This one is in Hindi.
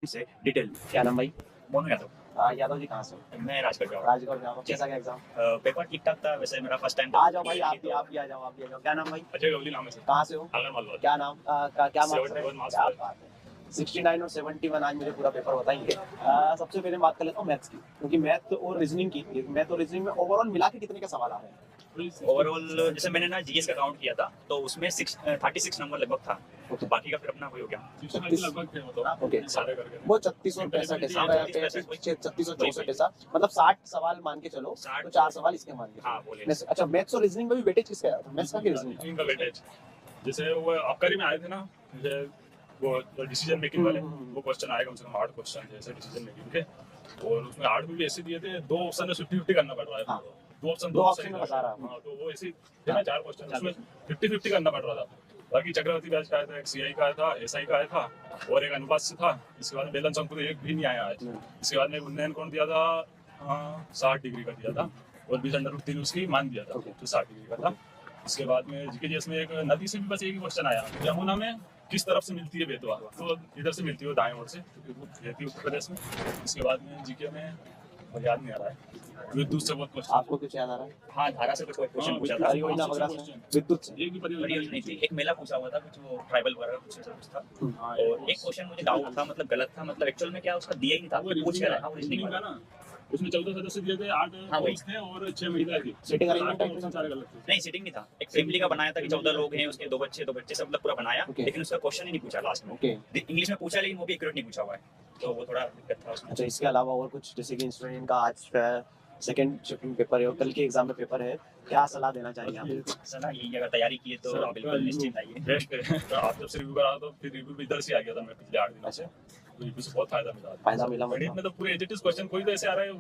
से डिटेल। क्या नाम भाई? मोनू यादव। यादव जी कहाँ से? मैं राजगढ़ का हूँ। राजगढ़ से। कैसा गया एग्जाम? पेपर ठीक ठाक था, वैसे मेरा फर्स्ट टाइम था। आ जाओ भाई, आप भी आ जाओ, आप भी आ जाओ। क्या नाम भाई? अजय गवली नाम है सर। कहाँ से हो? आगर मालवा। क्या नाम क्या मार्क्स रहे? 71 मार्क्स क्या रहे। बात है। 69 और 71 आज मुझे पूरा पेपर बताएंगे। सबसे पहले बात कर लेता हूँ मैथ्स की, क्योंकि मैथ और रीजनिंग की, मैथ और रीजनिंग में ओवरऑल मिला के कितने के सवाल आ रहे हैं? ओवरऑल जैसे मैंने ना जीएस का काउंट किया था तो उसमें 36 नंबर लगभग था। ओके। बाकी का फिर अपना वही हो गया। 36 लगभग थे वो तो। ओके। सारे करके। वो 36 और 65 ऐसा, हाँ, 36 और 64 ऐसा, मतलब 60 सवाल मान के चलो, 60 तो 4 सवाल इसके मान के हाँ, चलो। बोले। अच्छा, मैथ्स और रीजनिंग में भी वेटेज किसका आया था? मैथ्स का कि रीजनिंग इनका वेटेज जैसे वो आबकारी में आए थे ना, जैसे वो डिसीजन मेकिंग वाले, वो क्वेश्चन आएगा उनसे हार्ड क्वेश्चन जैसे डिसीजन मेकिंग के, और उसमें हार्ड भी ऐसे दिए थे, दो ऑप्शन में 50-50 करना पड़ रहा है। हाँ। दो ऑप्शन में बता रहा हूँ। हाँ, तो वो ऐसे थे ना 4 क्वेश्चन, उसमें 50-50 करना पड़ रहा था। बाकी चक्रवर्ती बैच का आया था, एक सीआई का आया था, एसआई का आया था, और एक अनुपात से था। इसके बाद बेलन अंकुर एक भी नहीं आया आज। इसके बाद में उन्नयन कौन दिया था, 60 डिग्री का दिया था, और 20√3 उसकी मान दिया था, तो 60 डिग्री का था। इसके बाद में जीके में एक नदी से भी बस एक ही क्वेश्चन आया, यमुना में किस तरफ से मिलती है बेतवा, तो इधर से मिलती है दाएं ओर से, रहती है उत्तर प्रदेश में। इसके बाद में जीके में और याद नहीं आ रहा है, विद्युत से बहुत क्वेश्चन। आपको कुछ याद आ रहा है? हाँ, धारा से कुछ क्वेश्चन पूछा था। परियोजना वगैरह से, विद्युत से। एक भी परियोजना नहीं थी, एक मेला पूछा हुआ था कुछ, वो ट्राइबल वगैरह कुछ ऐसा कुछ था। और एक क्वेश्चन मुझे डाउट था, मतलब गलत था, मतलब एक्चुअल में क्या उसका दिया ही नहीं था, पूछ कर रहा रीजनिंग का ना, उसमें 14 सदस्य दिए थे, 8 हाँ, वही। पुरुष थे और 6 महिलाएं थी। Sitting arrangement आठ है? option सारे गलत थे। नहीं, सिटिंग नहीं था। एक फैमिली का बनाया था कि 14 लोग हैं, उसके दो बच्चे सब मतलब पूरा बनाया, Okay. लेकिन उसका क्वेश्चन ही नहीं पूछा लास्ट में। ओके। इंग्लिश में पूछा, लेकिन वो भी एक्यूरेट नहीं पूछा हुआ है, तो वो थोड़ा दिक्कत था उसमें। अच्छा, इसके अलावा और कुछ, जैसे कि इंस्टूडेंट का आज सेकंड शिफ्टिंग पेपर है और कल के एग्जाम में पेपर है, क्या सलाह देना चाहिए आप? सलाह यही, अगर तैयारी की है तो सर, आपका बिल्कुल निश्चिंत आइए। बेस्ट है। तो आप जब से रिव्यू करा तो फिर रिव्यू भी इधर से आ गया था मैं पिछले 8 दिनों से, तो रिव्यू से बहुत फायदा मिला। फायदा मिला गणित में तो पूरे एज इट इज क्वेश्चन कोई तो ऐसे आ रहा है